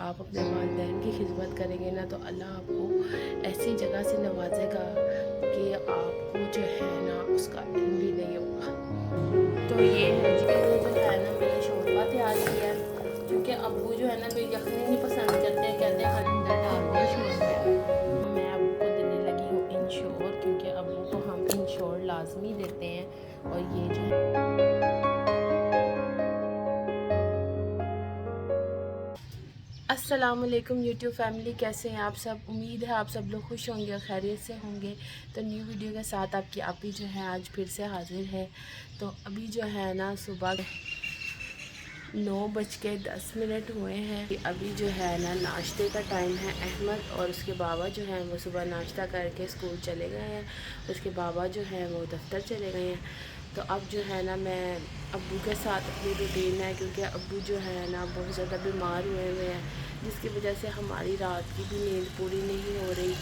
आप अपने वालिदैन की खिदमत करेंगे ना तो अल्लाह आपको ऐसी जगह से नवाजेगा कि आपको जो है ना उसका इल्म भी नहीं होगा। तो ये है जी, जो है ना मैंने शोरबा तैयार किया है, क्योंकि अब्बू जो है ना तो यखनी नहीं पसंद करते, कहते हैं अंदर डाल दिए शोरबे। मैं अब्बू को देने लगी हूँ इंश्योर, क्योंकि अब्बू को हम इंश्योर लाजमी देते हैं। और ये जो अस्सलाम वालेकुम यूट्यूब फैमिली, कैसे हैं आप सब। उम्मीद है आप सब लोग खुश होंगे और खैरियत से होंगे। तो न्यू वीडियो के साथ आपकी आपी जो है आज फिर से हाजिर है। तो अभी जो है ना सुबह 9:10 हुए हैं। अभी जो है ना नाश्ते का टाइम है। अहमद और उसके बाबा जो हैं वो सुबह नाश्ता करके स्कूल चले गए हैं, उसके बाबा जो हैं वो दफ्तर चले गए हैं। तो अब जो है ना मैं अब्बू के साथ अपनी रूटीन है, क्योंकि अब्बू जो है ना बहुत ज़्यादा बीमार हुए हैं, जिसकी वजह से हमारी रात की भी नींद पूरी नहीं हो रही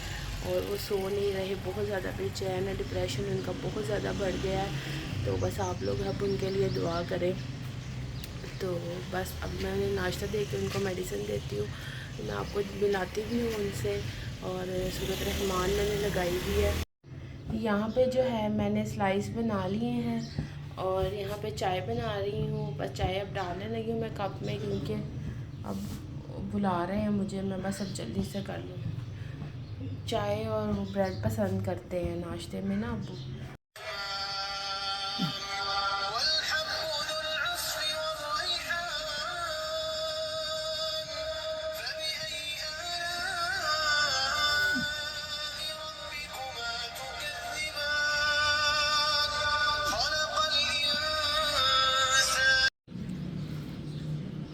और वो सो नहीं रहे। बहुत ज़्यादा बेचैन है, डिप्रेशन उनका बहुत ज़्यादा बढ़ गया है। तो बस आप लोग अब उनके लिए दुआ करें। तो बस अब मैंने नाश्ता दे के उनको मेडिसिन देती हूँ। मैं आपको मिलाती भी हूँ उनसे, और सूरत रहमान मैंने लगाई भी है। यहाँ पे जो है मैंने स्लाइस बना लिए हैं और यहाँ पे चाय बना रही हूँ। बस चाय अब डालने लगी हूँ मैं कप में, क्योंकि अब बुला रहे हैं मुझे, मैं बस अब जल्दी से कर लूँ। चाय और ब्रेड पसंद करते हैं नाश्ते में ना अब्बू।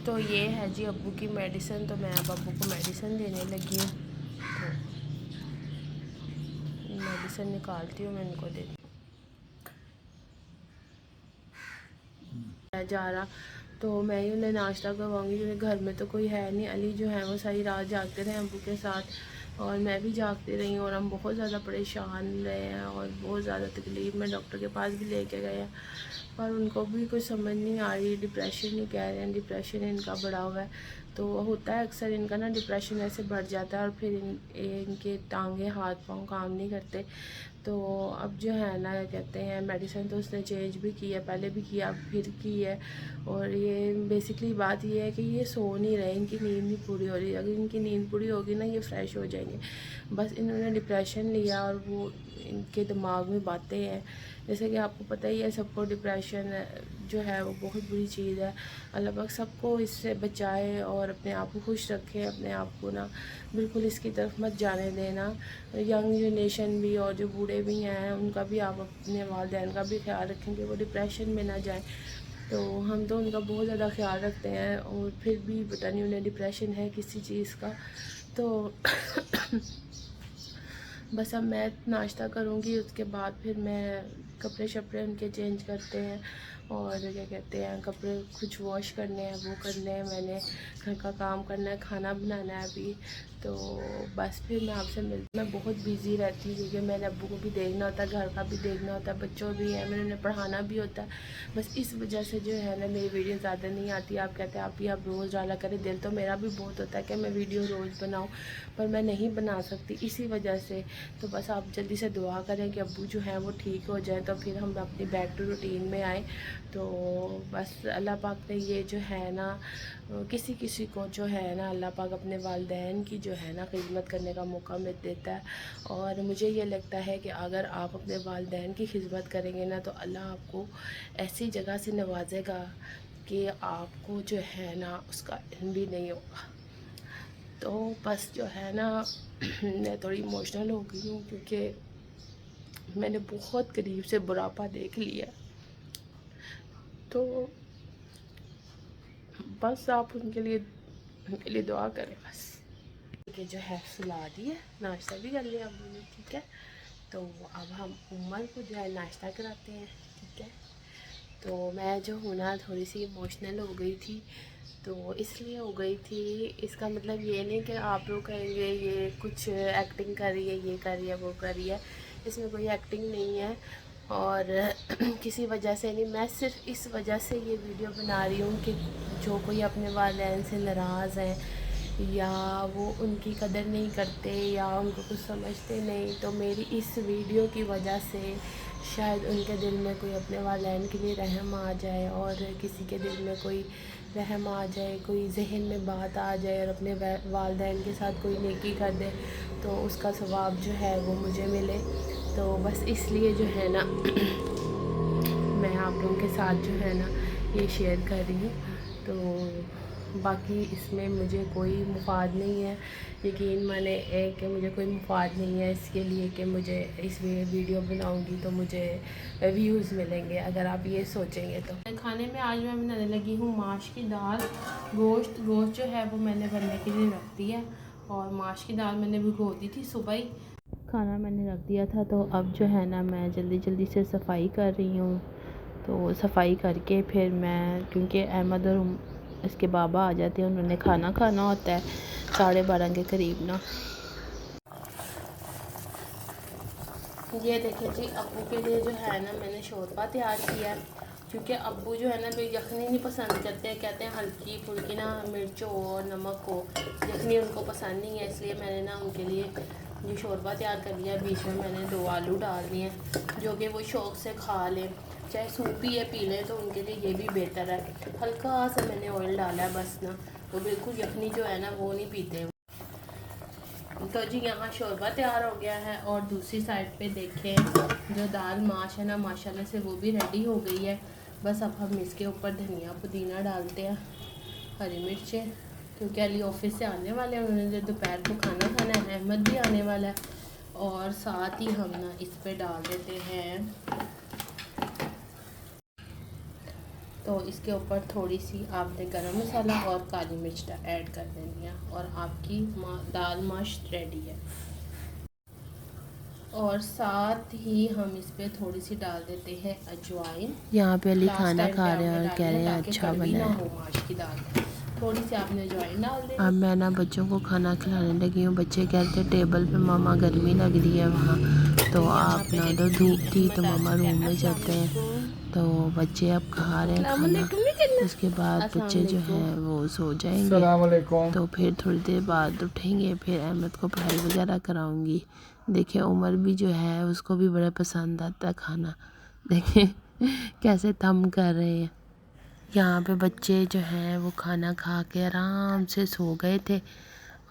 तो ये है जी अब्बू की मेडिसिन। तो मैं अब अब्बू को मेडिसिन देने लगी हूँ। तो मेडिसिन निकालती हूँ, मैं इनको देती जा रहा। तो मैं ही उन्हें नाश्ता करवाऊँगी, क्योंकि घर में तो कोई है नहीं। अली जो है वो सारी रात जागते रहे अब्बू के साथ, और मैं भी जागती रही हूँ, और हम बहुत ज़्यादा परेशान रहे हैं और बहुत ज़्यादा तकलीफ़ में डॉक्टर के पास भी लेके गए हैं, पर उनको भी कुछ समझ नहीं आ रही। डिप्रेशन ही कह रहे हैं, डिप्रेशन इनका बढ़ा हुआ है। तो होता है अक्सर इनका ना, डिप्रेशन ऐसे बढ़ जाता है और फिर इनके टांगे हाथ पाँव काम नहीं करते। तो अब जो है ना कहते हैं मेडिसिन तो उसने चेंज भी की है, पहले भी किया फिर की है। और ये बेसिकली बात ये है कि ये सो नहीं रहे, इनकी नींद नहीं पूरी हो रही। अगर इनकी नींद पूरी होगी ना ये फ़्रेश हो जाएंगे। बस इन्होंने डिप्रेशन लिया और वो इनके दिमाग में बातें हैं। जैसे कि आपको पता ही है सबको, डिप्रेशन जो है वो बहुत बुरी चीज़ है। अल्लाह पाक सबको इससे बचाए और अपने आप को खुश रखे। अपने आप को ना बिल्कुल इसकी तरफ मत जाने देना। यंग जनरेशन भी और जो बूढ़े भी हैं उनका भी आप अपने वालिदैन का भी ख्याल रखेंगे, वो डिप्रेशन में ना जाए। तो हम तो उनका बहुत ज़्यादा ख्याल रखते हैं, और फिर भी पता नहीं उन्हें डिप्रेशन है किसी चीज़ का। तो बस अब मैं नाश्ता करूँगी, उसके बाद फिर मैं कपड़े शपड़े उनके चेंज करते हैं, और क्या कहते हैं कपड़े कुछ वॉश करने हैं वो करने हैं, मैंने घर का काम करना है, खाना बनाना है अभी। तो बस फिर मैं आपसे मैं बहुत बिज़ी रहती हूँ, क्योंकि मैंने अब्बू को भी देखना होता है, घर का भी देखना होता है, बच्चों भी हैं, मैंने उन्हें पढ़ाना भी होता है। बस इस वजह से जो है ना मेरी वीडियो ज़्यादा नहीं आती। आप कहते हैं आप रोज़ डाला करें, दिल तो मेरा भी बहुत होता है कि मैं वीडियो रोज़ बनाऊँ, पर मैं नहीं बना सकती इसी वजह से। तो बस आप जल्दी से दुआ करें कि अब्बू जो हैं वो ठीक हो जाए, तो फिर हम अपनी बैक टू रूटीन में आए। तो बस अल्लाह पाक ने ये जो है ना किसी किसी को जो है ना अल्लाह पाक अपने वालिदैन की जो है ना खिदमत करने का मौका मिल देता है। और मुझे ये लगता है कि अगर आप अपने वालिदैन की खिदमत करेंगे ना तो अल्लाह आपको ऐसी जगह से नवाजेगा कि आपको जो है ना उसका इल्म भी नहीं होगा। तो बस जो है ना मैं थोड़ी इमोशनल हो गई हूँ, क्योंकि मैंने बहुत करीब से बुढ़ापा देख लिया। तो बस आप उनके लिए दुआ करें बस। ये जो है सुला दिए, नाश्ता भी कर लिया अब्बू ने, ठीक है। तो अब हम उमर को जो है नाश्ता कराते हैं, ठीक है। तो मैं जो हूँ ना थोड़ी सी इमोशनल हो गई थी, तो इसलिए हो गई थी। इसका मतलब ये नहीं कि आप लोग कहेंगे ये कुछ एक्टिंग कर रही है, ये कर रही है, वो कर रही है। इसमें कोई एक्टिंग नहीं है, और किसी वजह से नहीं। मैं सिर्फ इस वजह से ये वीडियो बना रही हूँ कि जो कोई अपने वालिदैन से नाराज़ हैं या वो उनकी कदर नहीं करते या उनको कुछ समझते नहीं, तो मेरी इस वीडियो की वजह से शायद उनके दिल में कोई अपने वालिदैन के लिए रहम आ जाए, और किसी के दिल में कोई रहम आ जाए, कोई जहन में बात आ जाए और अपने वालिदैन के साथ कोई नेकी कर दे, तो उसका सवाब जो है वो मुझे मिले। तो बस इसलिए जो है ना मैं आप लोगों के साथ जो है ना ये शेयर कर रही हूँ। तो बाकी इसमें मुझे कोई मुफाद नहीं है, यकीन माने कि मुझे कोई मुफाद नहीं है इसके लिए कि मुझे इस वीडियो बनाऊंगी तो मुझे व्यूज़ मिलेंगे, अगर आप ये सोचेंगे तो। खाने में आज मैं बनाने लगी हूँ माश की दाल। गोश्त जो है वो मैंने बनने के लिए रख दिया, और माश की दाल मैंने भिगो दी थी सुबह ही, खाना मैंने रख दिया था। तो अब जो है ना मैं जल्दी जल्दी से सफाई कर रही हूँ। तो सफाई करके फिर मैं, क्योंकि अहमद और इसके बाबा आ जाते हैं, उन्होंने खाना खाना होता है 12:30 के करीब ना। ये देखिए जी, अब्बू के लिए जो है ना मैंने शोरबा तैयार किया है, क्योंकि अब्बू जो है ना भी यखनी नहीं पसंद करते हैं, कहते हैं हल्की फुल्की ना मिर्च हो और नमक हो, यखनी उनको पसंद नहीं है। इसलिए मैंने ना उनके लिए ये शोरबा तैयार कर लिया। बीच में मैंने 2 आलू डाल दिए जो कि वो शौक़ से खा लें, चाहे सूप ही है पी लें, तो उनके लिए ये भी बेहतर है। हल्का सा मैंने ऑयल डाला है बस ना, वो बिल्कुल यखनी जो है ना वो नहीं पीते। तो जी यहाँ शोरबा तैयार हो गया है, और दूसरी साइड पे देखें जो दाल माश है ना माशाल्लाह से वो भी रेडी हो गई है। बस अब हम इसके ऊपर धनिया पुदीना डालते हैं, हरी मिर्चें, क्योंकि अली ऑफिस से आने वाले हैं, उन्होंने दोपहर को खाना खाना है, अहमद भी आने वाला है। और साथ ही हम ना इस पर डाल देते हैं, तो इसके ऊपर थोड़ी सी आपने गरम मसाला और काली मिर्च ऐड कर देनी है, और आपकी दाल माश रेडी है। और साथ ही हम इस पे थोड़ी सी डाल देते हैं अजवाइन। यहाँ पे अली खाना टाइम खा पे रहे हैं आपने और कह डालनी रहे है हैं ताकि अच्छा कड़वी बना ना है। हो माश की दाल, थोड़ी सी आपने अजवाइन डाल देनी। अब मैं ना बच्चों को खाना खिलाने लगी हूँ। बच्चे कहते हैं टेबल पे मामा गर्मी लग रही है वहाँ, तो आप ना उधर धूप थी तो मामा रूम में चलते हैं। तो बच्चे अब खा रहे हैं खाना, उसके बाद बच्चे जो हैं वो सो जाएंगे, तो फिर थोड़ी देर बाद उठेंगे, फिर अहमद को पढ़ाई वगैरह कराऊंगी। देखिए उमर भी जो है उसको भी बड़ा पसंद आता है खाना, देखिए कैसे थम कर रहे हैं। यहाँ पे बच्चे जो हैं वो खाना खा के आराम से सो गए थे,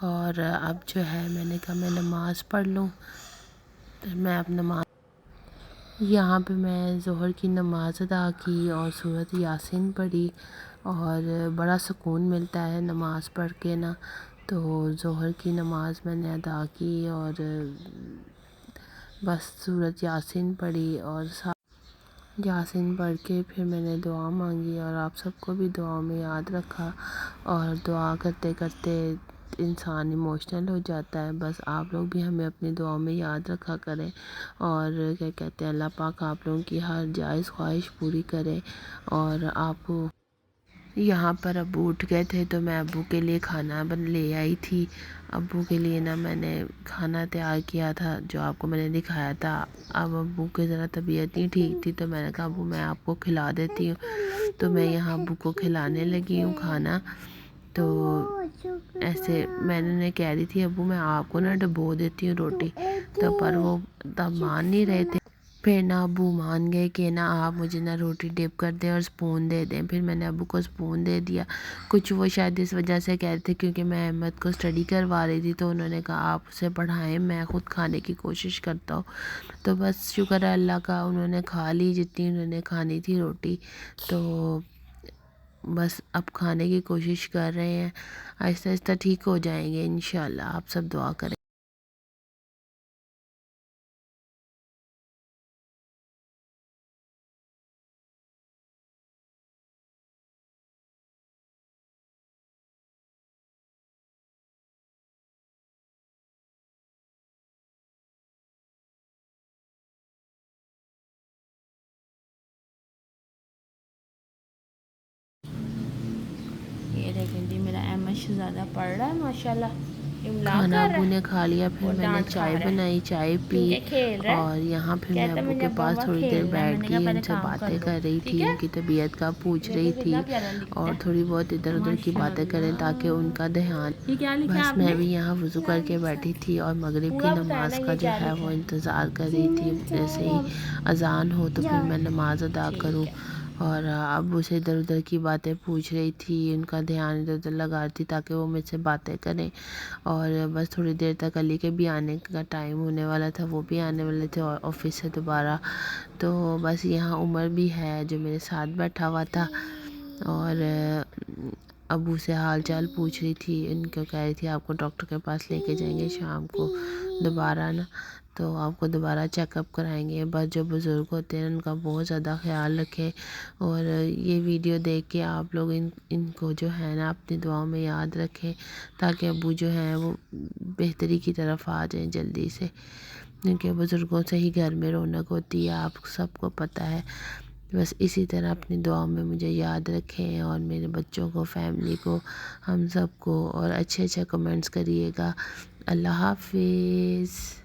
और अब जो है मैंने कहा मैं नमाज़ पढ़ लूँ। तो मैं अब नमाज, यहाँ पे मैं ज़ोहर की नमाज अदा की और सूरत यासीन पढ़ी, और बड़ा सुकून मिलता है नमाज़ पढ़ के ना। तो ज़ोहर की नमाज़ मैंने अदा की और बस सूरत यासीन पढ़ी, और यासीन पढ़ के फिर मैंने दुआ मांगी, और आप सबको भी दुआ में याद रखा। और दुआ करते करते इंसान इमोशनल हो जाता है। बस आप लोग भी हमें अपनी दुआ में याद रखा करें, और क्या कहते हैं अल्लाह पाक आप लोगों की हर जायज़ ख्वाहिश पूरी करे। और आप यहाँ पर अब्बू उठ गए थे तो मैं अब्बू के लिए खाना बन ले आई थी। अब्बू के लिए ना मैंने खाना तैयार किया था जो आपको मैंने दिखाया था। अब अब्बू की ज़रा तबीयत नहीं ठीक थी, तो मैंने कहा अब्बू मैं आपको खिला देती हूँ। तो मैं यहाँ अब्बू को खिलाने लगी हूँ खाना। तो ऐसे मैंने उन्हें कह रही थी अब्बू मैं आपको ना डुबो देती हूँ रोटी, तो पर वो तब मान नहीं रहे थे। फिर ना अब्बू मान गए कि ना आप मुझे ना रोटी डिप कर दें और स्पून दे दें। फिर मैंने अब्बू को स्पून दे दिया। कुछ वो शायद इस वजह से कह रहे थे क्योंकि मैं अहमद को स्टडी करवा रही थी, तो उन्होंने कहा आप उसे पढ़ाएं, मैं ख़ुद खाने की कोशिश करता हूँ। तो बस शुक्र है अल्लाह का, उन्होंने खा ली जितनी उन्होंने खानी थी रोटी। तो बस अब खाने की कोशिश कर रहे हैं, आहिस्ता आहिस्ता ठीक हो जाएंगे इंशाल्लाह। आप सब दुआ करें। ये देखें जी मेरा अहमद शहज़ादा पढ़ रहा है माशाल्लाह। खाना अबू ने खा लिया, फिर मैंने चाय बनाई, चाय पी और यहाँ फिर मैं अबू के पास थोड़ी देर बैठ गई, उनसे बातें कर रही थी, उनकी तबीयत का पूछ रही थी और थोड़ी बहुत इधर उधर की बातें करें ताकि उनका ध्यान। बस मैं भी यहाँ वज़ू करके बैठी थी और मगरिब की नमाज का जो है वो इंतज़ार कर रही थी, जैसे ही अज़ान हो तो फिर मैं नमाज़ अदा करूँ। और अब उसे इधर उधर की बातें पूछ रही थी, उनका ध्यान इधर उधर लगा रही थी ताकि वो मुझसे बातें करें। और बस थोड़ी देर तक अली के भी आने का टाइम होने वाला था, वो भी आने वाले थे ऑफिस से दोबारा। तो बस यहाँ उमर भी है जो मेरे साथ बैठा हुआ था और अबू से हाल चाल पूछ रही थी, इनको कह रही थी आपको डॉक्टर के पास लेके जाएंगे शाम को दोबारा ना, तो आपको दोबारा चेकअप कराएंगे। बस जो बुज़ुर्ग होते हैं उनका बहुत ज़्यादा ख्याल रखें और ये वीडियो देख के आप लोग इनको जो है ना अपनी दुआओं में याद रखें ताकि अबू जो हैं वो बेहतरी की तरफ आ जाएं जल्दी से, क्योंकि बुज़ुर्गों से ही घर में रौनक होती है, आप सबको पता है। बस इसी तरह अपनी दुआओं में मुझे याद रखें और मेरे बच्चों को, फैमिली को, हम सबको, और अच्छे अच्छे कमेंट्स करिएगा। अल्लाह हाफिज़।